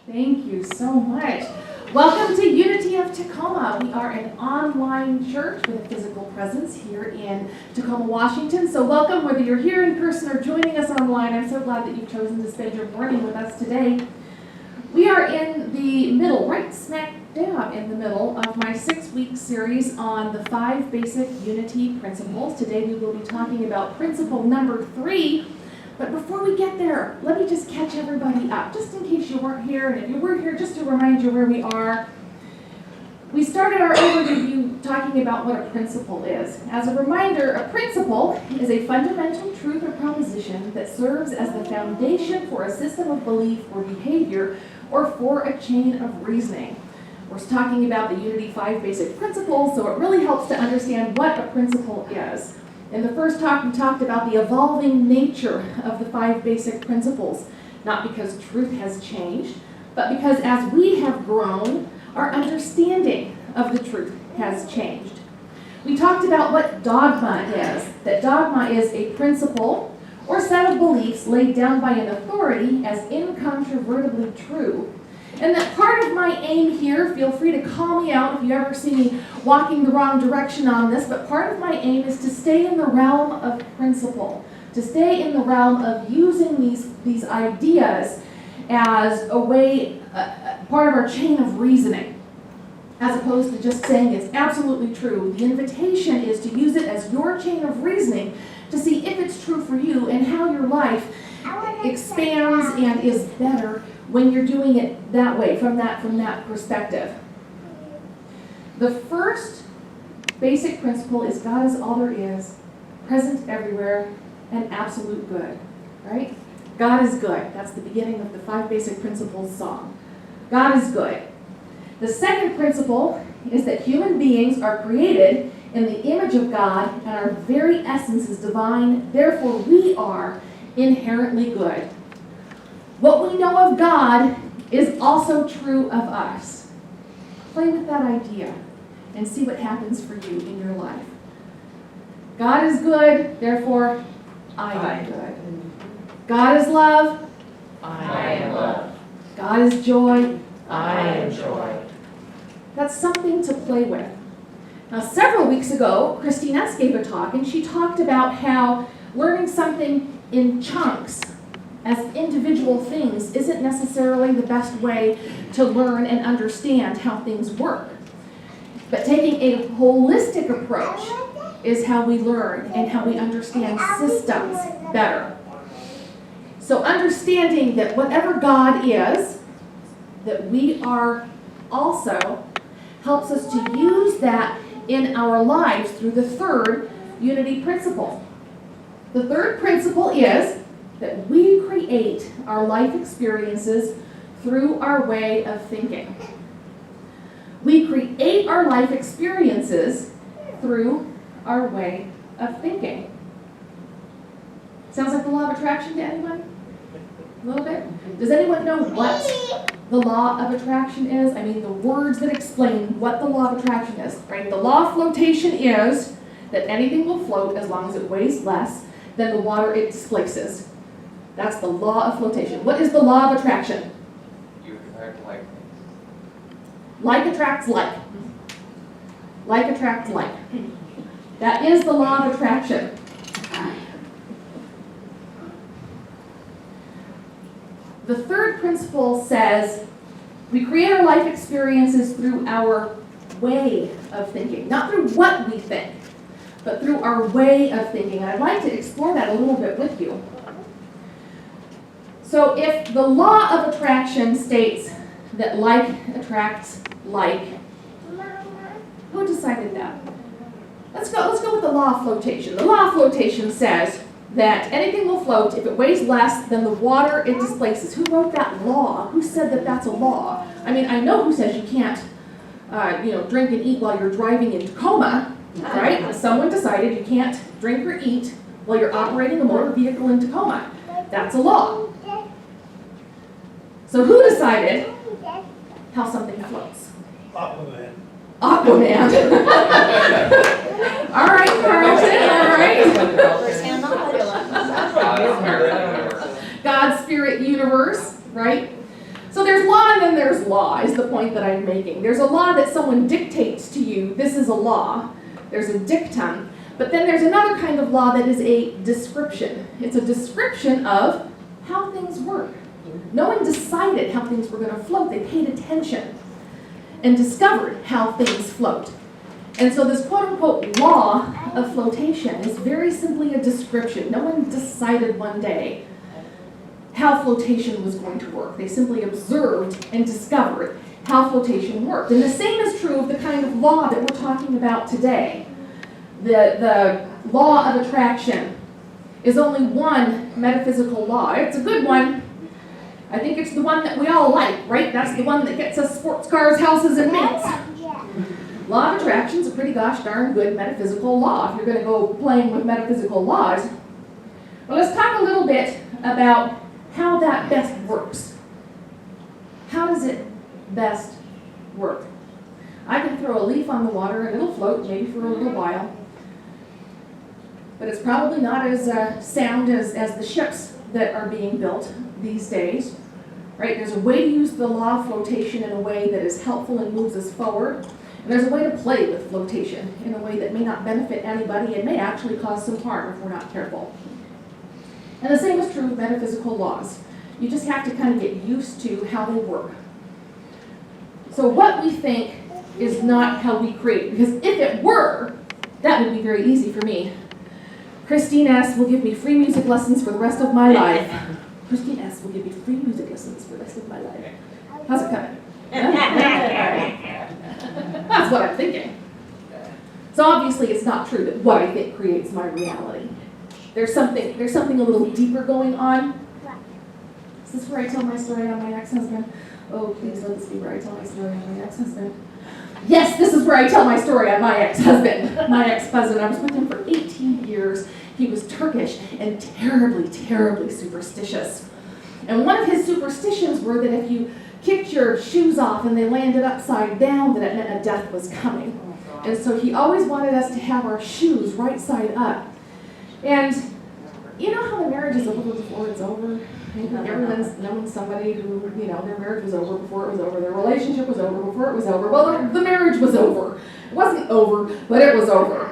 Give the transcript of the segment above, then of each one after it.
Thank you so much. Welcome to Unity of Tacoma. We are an online church with a physical presence here in Tacoma, Washington. So welcome, whether you're here in person or joining us online. I'm so glad that you've chosen to spend your morning with us today. We are in the middle, right smack dab in the middle of my 6-week series on the 5 basic unity principles. Today we will be talking about principle number 3. But before we get there, let me just catch everybody up, just in case you weren't here. And if you were here, just to remind you where we are. We started our overview talking about what a principle is. As a reminder, a principle is a fundamental truth or proposition that serves as the foundation for a system of belief or behavior or for a chain of reasoning. We're talking about the Unity 5 basic principles, so it really helps to understand what a principle is. In the first talk, we talked about the evolving nature of the 5 basic principles, not because truth has changed, but because as we have grown, our understanding of the truth has changed. We talked about what dogma is, that dogma is a principle or set of beliefs laid down by an authority as incontrovertibly true. And that part of my aim here, feel free to call me out if you ever see me walking the wrong direction on this, but part of my aim is to stay in the realm of principle, to stay in the realm of using these ideas as a way, part of our chain of reasoning, as opposed to just saying it's absolutely true. The invitation is to use it as your chain of reasoning to see if it's true for you and how your life expands and is better when you're doing it that way, from that perspective. The first basic principle is God is all there is, present everywhere, and absolute good, right? God is good. That's the beginning of the 5 basic principles song. God is good. The second principle is that human beings are created in the image of God and our very essence is divine, therefore we are inherently good. What we know of God is also true of us. Play with that idea and see what happens for you in your life. God is good, therefore I am good. God is love, I am love. God is joy, I am joy. That's something to play with. Now, several weeks ago, Christine S. gave a talk, and she talked about how learning something in chunks as individual things isn't necessarily the best way to learn and understand how things work. But taking a holistic approach is how we learn and how we understand systems better. So understanding that whatever God is, that we are also, helps us to use that in our lives through the third unity principle. The third principle is that we create our life experiences through our way of thinking. We create our life experiences through our way of thinking. Sounds like the law of attraction to anyone? A little bit? Does anyone know what the law of attraction is? I mean, the words that explain what the law of attraction is, right? The law of flotation is that anything will float as long as it weighs less than the water it displaces. That's the law of flotation. What is the law of attraction? You attract like things. Like attracts like. Like attracts like. That is the law of attraction. The third principle says we create our life experiences through our way of thinking. Not through what we think, but through our way of thinking. And I'd like to explore that a little bit with you. So if the law of attraction states that like attracts like, who decided that? Let's go with the law of flotation. The law of flotation says that anything will float if it weighs less than the water it displaces. Who wrote that law? Who said that that's a law? I mean, I know who says you can't, drink and eat while you're driving in Tacoma, right? Someone decided you can't drink or eat while you're operating a motor vehicle in Tacoma. That's a law. So who decided how something floats? Aquaman. Aquaman. All right, Carlton, all right. First-hand knowledge. God's spirit universe, right? So there's law than there's law, is the point that I'm making. There's a law that someone dictates to you, this is a law. There's a dictum. But then there's another kind of law that is a description. It's a description of how things work. No one decided how things were going to float. They paid attention and discovered how things float. And so this quote-unquote law of flotation is very simply a description. No one decided one day how flotation was going to work. They simply observed and discovered how flotation worked. And the same is true of the kind of law that we're talking about today. The law of attraction is only one metaphysical law. It's a good one. I think it's the one that we all like, right? That's the one that gets us sports cars, houses, and mates. Law of attraction is a pretty gosh darn good metaphysical law if you're going to go playing with metaphysical laws. Well, let's talk a little bit about how that best works. How does it best work? I can throw a leaf on the water and it'll float maybe for a little while. But it's probably not as sound as the ships that are being built these days. Right? There's a way to use the law of flotation in a way that is helpful and moves us forward. And there's a way to play with flotation in a way that may not benefit anybody and may actually cause some harm if we're not careful. And the same is true with metaphysical laws. You just have to kind of get used to how they work. So what we think is not how we create. Because if it were, that would be very easy for me. Christine S. will give me free music lessons for the rest of my life. Christine S. will give me free music lessons for the rest of my life. How's it coming? That's what I'm thinking. So obviously it's not true that what I think creates my reality. There's something a little deeper going on. Is this where I tell my story on my ex-husband? Oh, please let this be where I tell my story on my ex-husband. Yes, this is where I tell my story on my ex-husband. My ex-husband, I was with him for 18 years. He was Turkish and terribly, terribly superstitious. And one of his superstitions were that if you kicked your shoes off and they landed upside down, that it meant a death was coming. And so he always wanted us to have our shoes right side up. And you know how the marriage is over before it's over? Everyone's known somebody who, their marriage was over before it was over. Their relationship was over before it was over. Well, the marriage was over. It wasn't over, but it was over.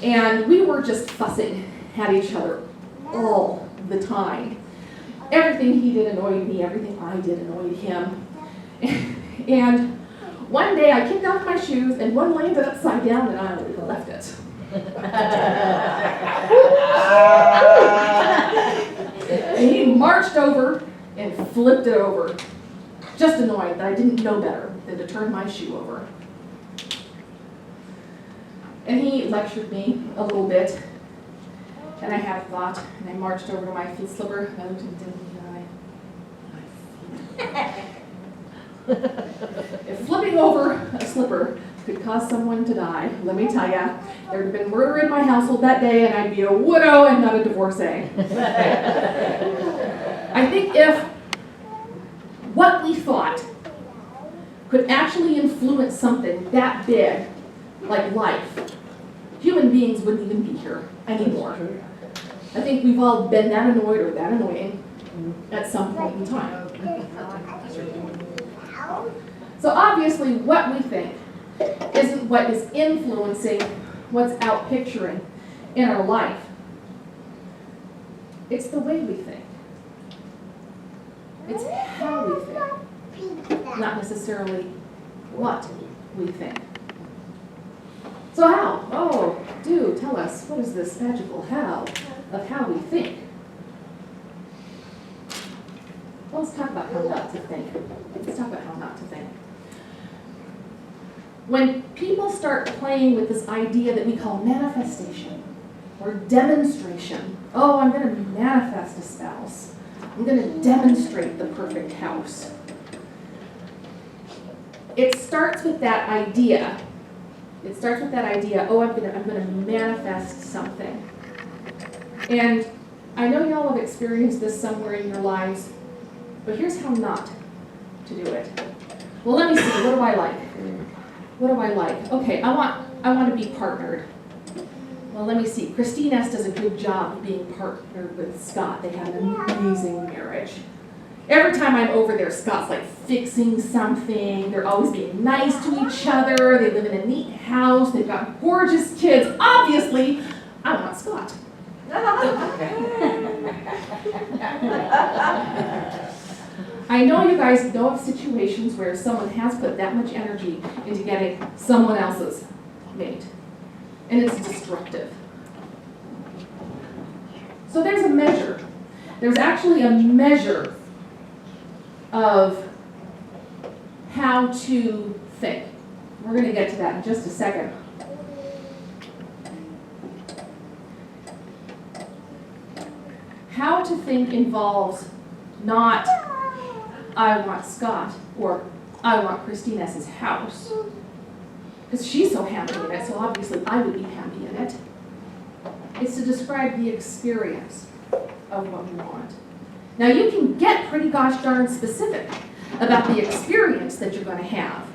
And we were just fussing at each other all the time. Everything he did annoyed me. Everything I did annoyed him. And one day I kicked off my shoes and one landed upside down and I left it. And he marched over and flipped it over. Just annoyed that I didn't know better than to turn my shoe over. And he lectured me a little bit. And I had a thought, and I marched over to my foot slipper, and I looked him dead in the eye. If flipping over a slipper could cause someone to die, let me tell you, there would have been murder in my household that day, and I'd be a widow and not a divorcee. I think if what we thought could actually influence something that big, like life, human beings wouldn't even be here anymore. I think we've all been that annoyed or that annoying at some point in time. So obviously what we think isn't what is influencing what's out picturing in our life. It's the way we think. It's how we think, not necessarily what we think. So how? Oh, do tell us, what is this magical how of how we think? Well, let's talk about how not to think. Let's talk about how not to think. When people start playing with this idea that we call manifestation or demonstration, oh, I'm going to manifest a spouse. I'm going to demonstrate the perfect house. It starts with that idea. Oh, I'm going to manifest something. And I know y'all have experienced this somewhere in your lives, but here's how not to do it. Well, let me see. What do I like? What do I like? Okay, I want to be partnered. Well, let me see. Christine S. does a good job of being partnered with Scott. They have an amazing marriage. Every time I'm over there, Scott's like fixing something. They're always being nice to each other. They live in a neat house. They've got gorgeous kids. Obviously, I want Scott. I know you guys know of situations where someone has put that much energy into getting someone else's mate, and it's destructive. So there's a measure. There's actually a measure of how to think. We're going to get to that in just a second. How to think involves not I want Scott or I want Christine as his house, because she's so happy in it, so obviously I would be happy in it. It's to describe the experience of what we want. Now you can get pretty gosh darn specific about the experience that you're going to have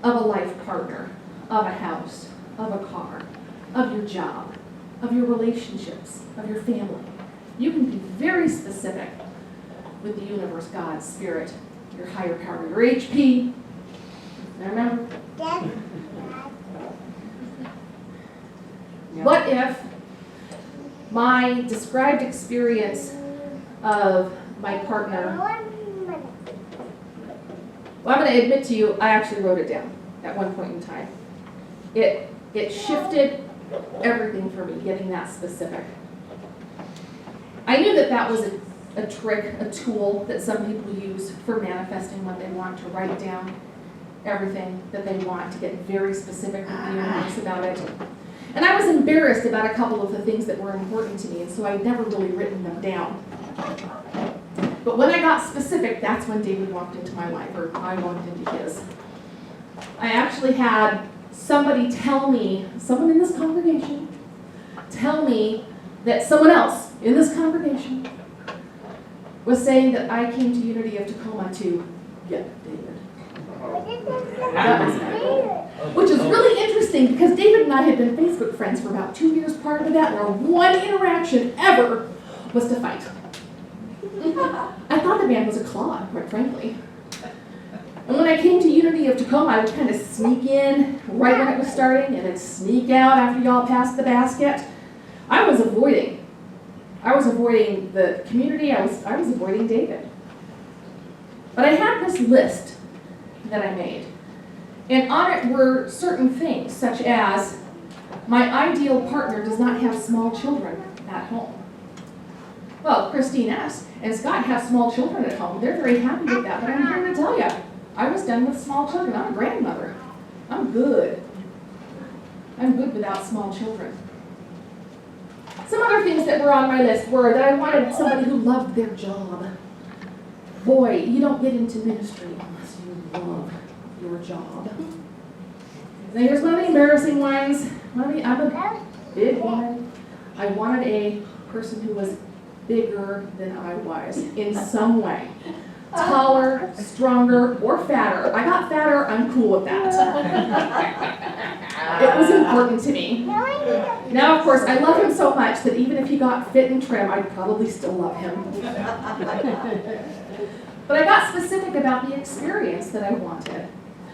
of a life partner, of a house, of a car, of your job, of your relationships, of your family. You can be very specific with the universe, God, spirit, your higher power, your HP. Now remember? What if my described experience of my partner, well, I'm going to admit to you, I actually wrote it down at one point in time. It shifted everything for me, getting that specific. I knew that that was a trick, a tool that some people use for manifesting what they want, to write down everything that they want, to get very specific with the universe about it. And I was embarrassed about a couple of the things that were important to me, and so I'd never really written them down. But when I got specific, that's when David walked into my life, or I walked into his. I actually had somebody tell me, someone in this congregation, tell me that someone else in this congregation was saying that I came to Unity of Tacoma to get David. That was my goal. Which is really interesting because David and I had been Facebook friends for about 2 years prior to that, and our one interaction ever was to fight. I thought the man was a clod, quite frankly. And when I came to Unity of Tacoma, I would kind of sneak in right when it was starting and then sneak out after y'all passed the basket. I was avoiding the community, I was avoiding David. But I had this list that I made. And on it were certain things, such as my ideal partner does not have small children at home. Well, Christine S. and Scott have small children at home. They're very happy with that, but I'm here to tell you, I was done with small children. I'm a grandmother. I'm good. I'm good without small children. Some other things that were on my list were that I wanted somebody who loved their job. Boy, you don't get into ministry unless you love your job. Now here's one of the embarrassing ones. I'm a big woman. I wanted a person who was bigger than I was in some way. Taller, stronger, or fatter. I got fatter, I'm cool with that. It was important to me. Now, of course, I love him so much that even if he got fit and trim, I'd probably still love him. But I got specific about the experience that I wanted.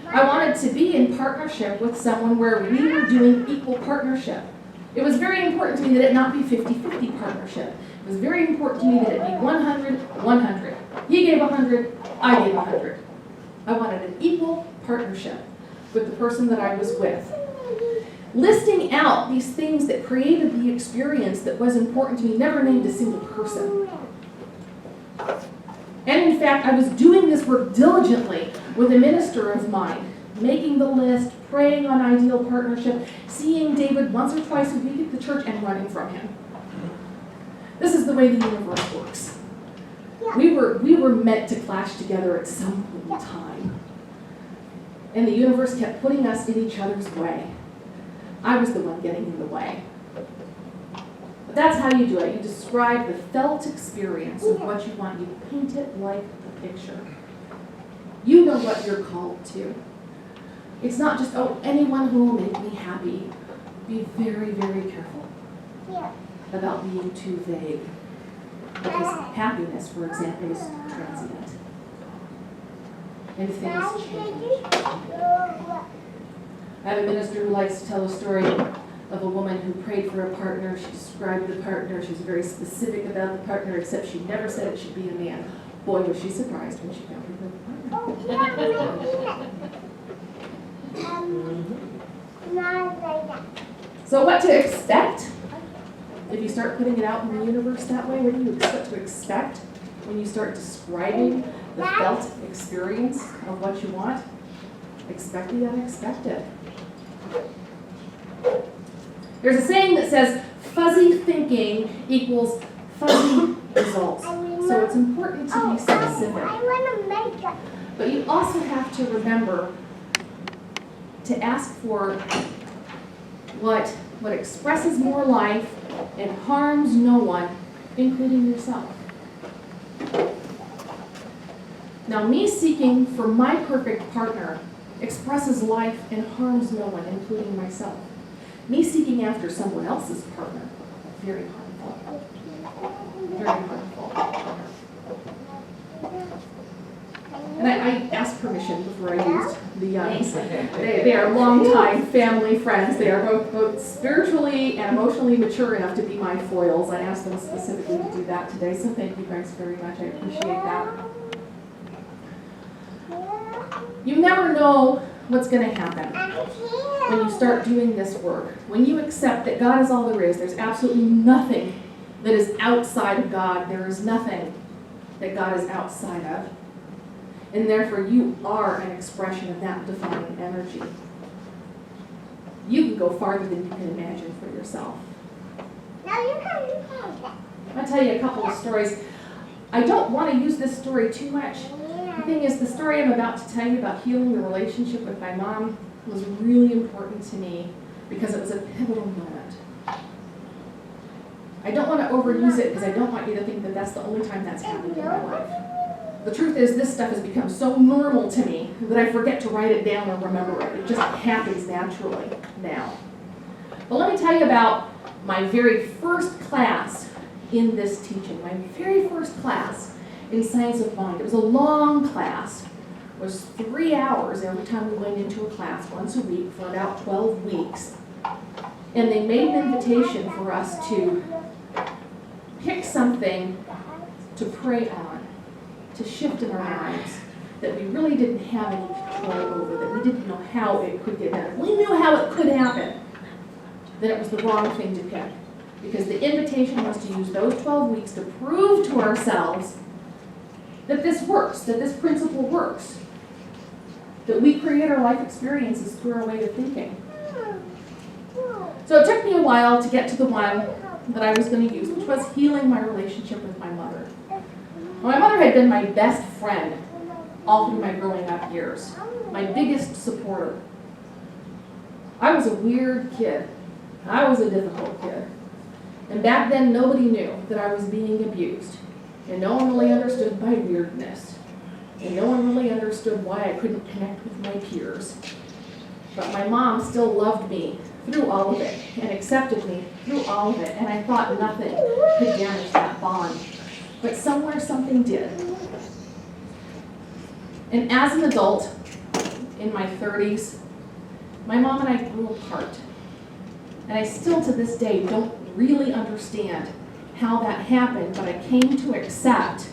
I wanted to be in partnership with someone where we were doing equal partnership. It was very important to me that it not be 50-50 partnership. It was very important to me that it be 100-100. He gave 100, I gave 100. I wanted an equal partnership with the person that I was with. Listing out these things that created the experience that was important to me, never named a single person. And in fact, I was doing this work diligently with a minister of mine, making the list, praying on ideal partnership, seeing David once or twice a week at the church, and running from him. This is the way the universe works. We were meant to clash together at some point in time. And the universe kept putting us in each other's way. I was the one getting in the way. But that's how you do it. You describe the felt experience of what you want. You paint it like a picture. You know what you're called to. It's not just, oh, anyone who will make me happy. Be very, very careful about being too vague. Because happiness, for example, is transient. And things change. I have a minister who likes to tell a story of a woman who prayed for a partner. She described the partner. She was very specific about the partner, except she never said it should be a man. Boy, was she surprised when she found her partner. So what to expect? If you start putting it out in the universe that way, what do you expect to expect when you start describing the felt experience of what you want? Expect the unexpected. There's a saying that says fuzzy thinking equals fuzzy results. So it's important to be specific. But you also have to remember to ask for what expresses more life and harms no one, including yourself. Now, me seeking for my perfect partner expresses life and harms no one, including myself. Me seeking after someone else's partner, very harmful. Very harmful. And I asked permission before I used the Youngs. They are longtime family friends. They are both spiritually and emotionally mature enough to be my foils. I asked them specifically to do that today, so thank you guys very much. I appreciate that. You never know what's going to happen when you start doing this work. When you accept that God is all there is, there's absolutely nothing that is outside of God. There is nothing that God is outside of. And therefore, you are an expression of that divine energy. You can go farther than you can imagine for yourself. I'll tell you a couple of stories. I don't want to use this story too much. The thing is, the story I'm about to tell you about healing the relationship with my mom was really important to me because it was a pivotal moment. I don't want to overuse it because I don't want you to think that that's the only time that's happened in my life. The truth is, this stuff has become so normal to me that I forget to write it down or remember it. It just happens naturally now. But let me tell you about my very first class in this teaching. My very first class in Science of Mind. It was a long class. It was 3 hours every time we went into a class once a week for about 12 weeks. And they made an invitation for us to pick something to pray on, to shift in our lives that we really didn't have any control over, that we didn't know how it could get done. We knew how it could happen. Then it was the wrong thing to pick. Because the invitation was to use those 12 weeks to prove to ourselves that this works, that this principle works, that we create our life experiences through our way of thinking. So it took me a while to get to the one that I was going to use, which was healing my relationship with my mother. My mother had been my best friend all through my growing up years, my biggest supporter. I was a weird kid. I was a difficult kid. And back then, nobody knew that I was being abused. And no one really understood my weirdness. And no one really understood why I couldn't connect with my peers. But my mom still loved me through all of it and accepted me through all of it. And I thought nothing could damage that bond. But somewhere something did. And as an adult, in my 30s, my mom and I grew apart. And I still to this day don't really understand how that happened, but I came to accept,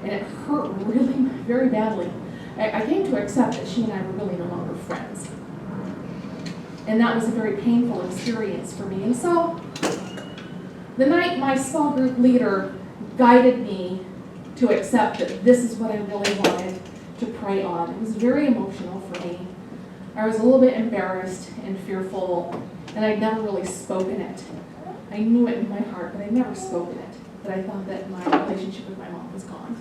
and it hurt really very badly, I came to accept that she and I were really no longer friends. And that was a very painful experience for me. And so, the night my small group leader guided me to accept that this is what I really wanted to pray on. It was very emotional for me. I was a little bit embarrassed and fearful, and I'd never really spoken it. I knew it in my heart, but I'd never spoken it. But I thought that my relationship with my mom was gone.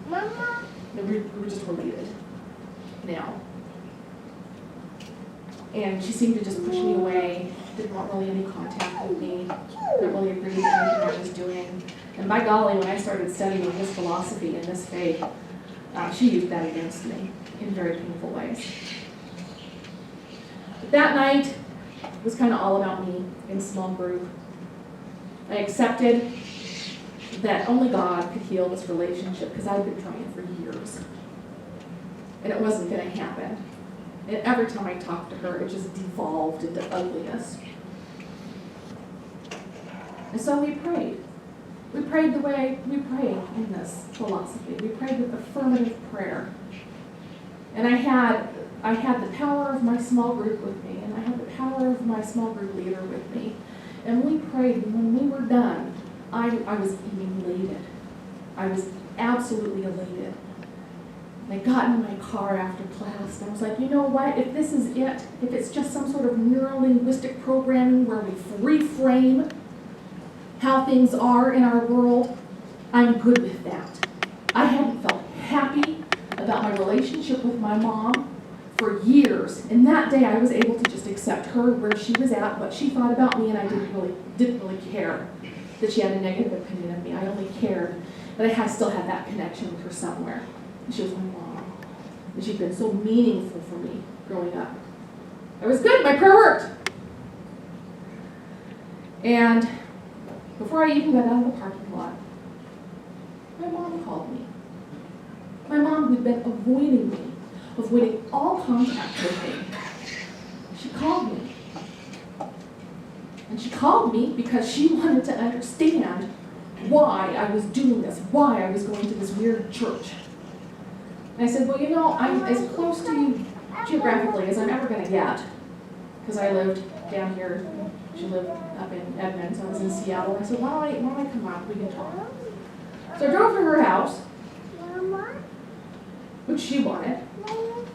Mama. We were just related now. And she seemed to just push me away, didn't want really any contact with me, didn't really agree with anything I was doing. And by golly, when I started studying this philosophy and this faith, she used that against me in very painful ways. But that night was kind of all about me in small group. I accepted that only God could heal this relationship because I'd been trying for years. And it wasn't going to happen. And every time I talked to her, it just devolved into ugliness. And so we prayed. We prayed the way we pray in this philosophy. We prayed with affirmative prayer. And I had the power of my small group with me, and I had the power of my small group leader with me. And we prayed, and when we were done, I was elated. I was absolutely elated. And I got in my car after class, and I was like, you know what, if this is it, if it's just some sort of neuro-linguistic programming where we reframe how things are in our world, I'm good with that. I hadn't felt happy about my relationship with my mom for years, and that day I was able to just accept her where she was at, what she thought about me, and I didn't really care that she had a negative opinion of me. I only cared that I still had that connection with her somewhere. And she was my mom, and she'd been so meaningful for me growing up. I was good, my prayer worked. And before I even got out of the parking lot, my mom called me. My mom, who'd been avoiding all contact with me, she called me. And she called me because she wanted to understand why I was doing this, why I was going to this weird church. And I said, well, you know, I'm as close to you geographically as I'm ever going to get, because I lived down here. She lived up in Edmonds. I was in Seattle. I said, why don't I come out? We can talk. So I drove to her house, which she wanted.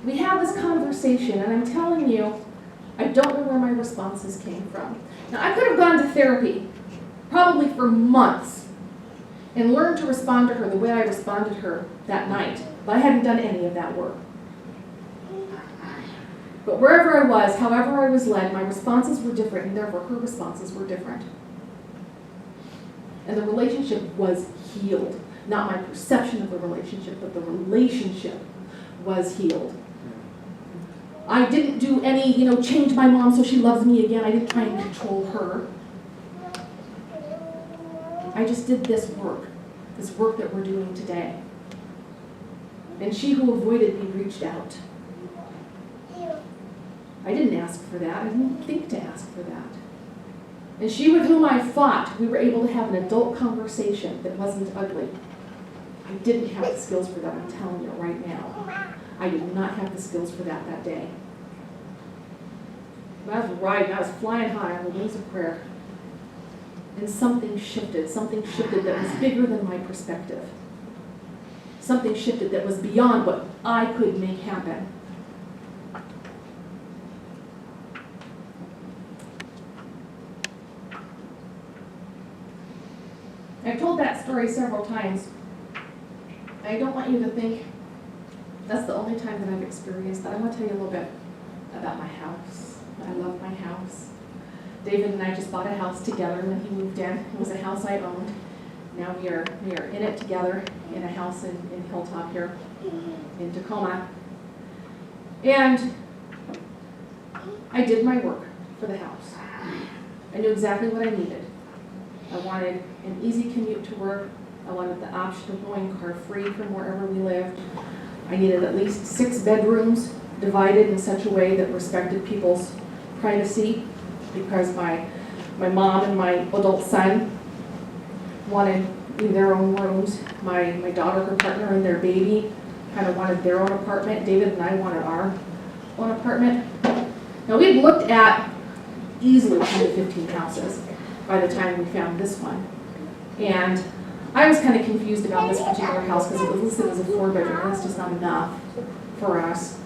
We had this conversation, and I'm telling you, I don't know where my responses came from. Now, I could have gone to therapy, probably for months, and learned to respond to her the way I responded to her that night, but I hadn't done any of that work. But wherever I was, however I was led, my responses were different, and therefore her responses were different. And the relationship was healed. Not my perception of the relationship, but the relationship was healed. I didn't do any, change my mom so she loves me again. I didn't try and control her. I just did this work that we're doing today. And she who avoided me reached out. I didn't ask for that. I didn't think to ask for that. And she with whom I fought, we were able to have an adult conversation that wasn't ugly. I didn't have the skills for that, I'm telling you right now. I did not have the skills for that day. But I was riding, I was flying high on the wings of prayer. And something shifted that was bigger than my perspective. Something shifted that was beyond what I could make happen. I've told that story several times. I don't want you to think that's the only time that I've experienced that. I want to tell you a little bit about my house. I love my house. David and I just bought a house together when he moved in. It was a house I owned. Now we are in it together in a house in Hilltop here in Tacoma. And I did my work for the house. I knew exactly what I needed. I wanted an easy commute to work. I wanted the option of going car-free from wherever we lived. I needed at least 6 bedrooms divided in such a way that respected people's privacy, because my mom and my adult son wanted their own rooms. My daughter, her partner, and their baby kind of wanted their own apartment. David and I wanted our own apartment. Now, we had looked at easily 10 to 15 houses by the time we found this one. And I was kind of confused about this particular house because it was listed as a 4-bedroom. That's just not enough for us.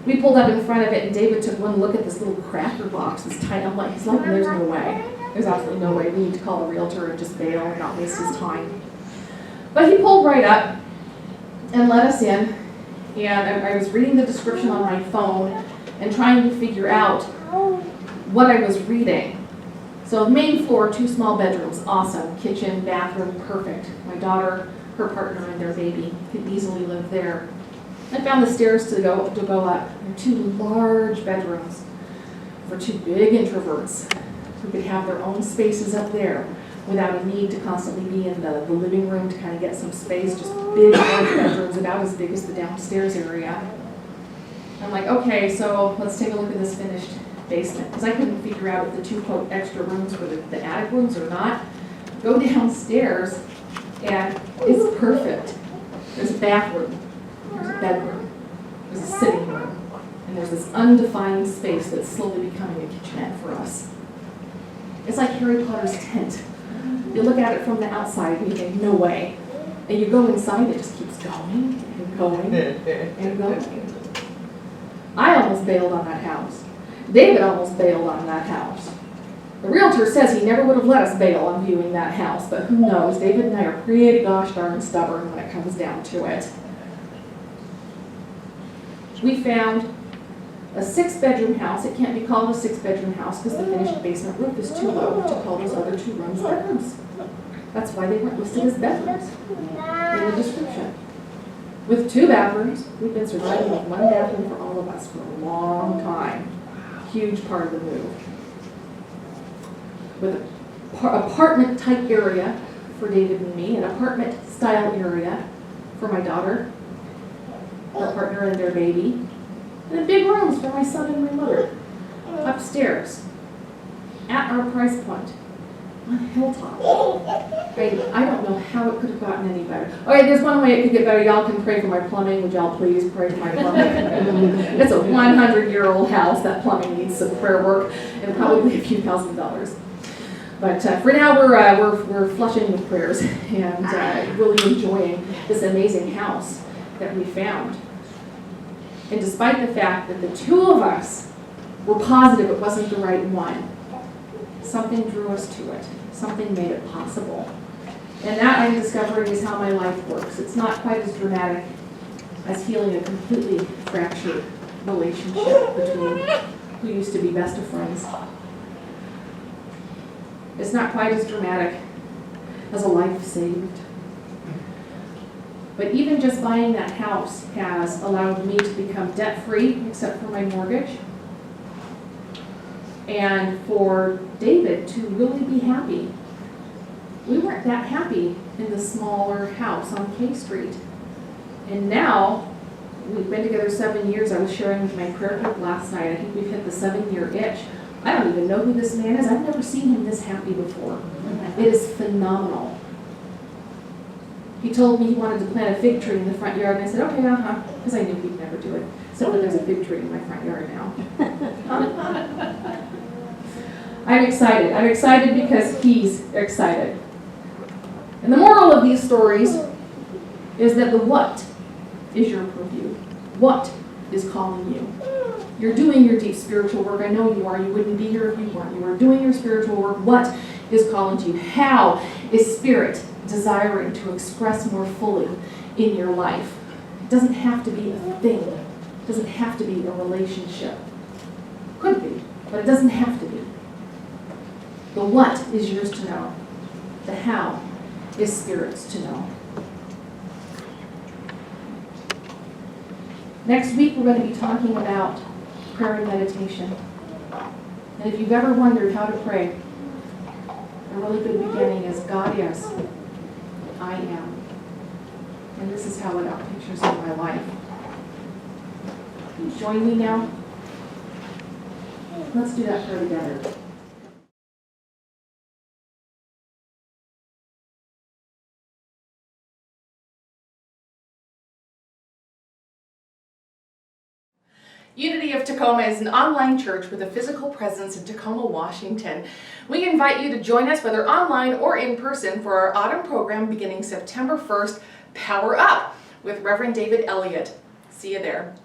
We pulled up in front of it, and David took one look at this little cracker box. It's tiny. He's like, there's no way. There's absolutely no way. We need to call a realtor and just bail and not waste his time. But he pulled right up and let us in. And I was reading the description on my phone and trying to figure out what I was reading. So main floor, 2 small bedrooms, awesome. Kitchen, bathroom, perfect. My daughter, her partner, and their baby could easily live there. I found the stairs to go up. And 2 large bedrooms for 2 big introverts who could have their own spaces up there without a need to constantly be in the living room to kind of get some space, just big large bedrooms about as big as the downstairs area. I'm like, okay, so let's take a look at this finished basement, because I couldn't figure out if the two quote extra rooms were the attic rooms or not. Go downstairs, and it's perfect. There's a bathroom, there's a bedroom, there's a sitting room, and there's this undefined space that's slowly becoming a kitchenette for us. It's like Harry Potter's tent. You look at it from the outside and you think, no way. And you go inside, it just keeps going and going and going. I almost bailed on that house. David almost bailed on that house. The realtor says he never would have let us bail on viewing that house, but who knows? David and I are pretty gosh darn stubborn when it comes down to it. We found a 6-bedroom house. It can't be called a 6-bedroom house because the finished basement roof is too low to call those other 2 rooms bedrooms. That's why they weren't listed as bedrooms in the description. With 2 bathrooms, we've been surviving with 1 bathroom for all of us for a long time. Huge part of the move. With an apartment type area for David and me, an apartment style area for my daughter, her partner and their baby, and then big rooms for my son and my mother. Upstairs, at our price point, on a hilltop. I don't know how it could have gotten any better. Okay, there's one way it could get better. Y'all can pray for my plumbing. Would y'all please pray for my plumbing? It's a 100-year-old house. That plumbing needs some prayer work and probably a few $1,000s. But for now, we're flushing with prayers and really enjoying this amazing house that we found. And despite the fact that the 2 of us were positive it wasn't the right one, something drew us to it. Something made it possible. And that, I'm discovering, is how my life works. It's not quite as dramatic as healing a completely fractured relationship between who used to be best of friends. It's not quite as dramatic as a life saved. But even just buying that house has allowed me to become debt-free, except for my mortgage, and for David to really be happy. We weren't that happy in the smaller house on K Street. And now, we've been together 7 years. I was sharing with my prayer group last night. I think we've hit the 7-year itch. I don't even know who this man is. I've never seen him this happy before. It is phenomenal. He told me he wanted to plant a fig tree in the front yard, and I said, okay, because I knew he'd never do it. So there's a fig tree in my front yard now. I'm excited. I'm excited because he's excited. And the moral of these stories is that the what is your purview. What is calling you? You're doing your deep spiritual work. I know you are. You wouldn't be here if you weren't. You are doing your spiritual work. What is calling to you? How is Spirit desiring to express more fully in your life? It doesn't have to be a thing. It doesn't have to be a relationship. Could be, but it doesn't have to be. The what is yours to know. The how is Spirit's to know. Next week we're going to be talking about prayer and meditation. And if you've ever wondered how to pray, a really good beginning is God, yes, I am. And this is how it pictures in my life. You join me now? Let's do that prayer together. Unity of Tacoma is an online church with a physical presence in Tacoma, Washington. We invite you to join us, whether online or in person, for our autumn program beginning September 1st, Power Up, with Reverend David Elliott. See you there.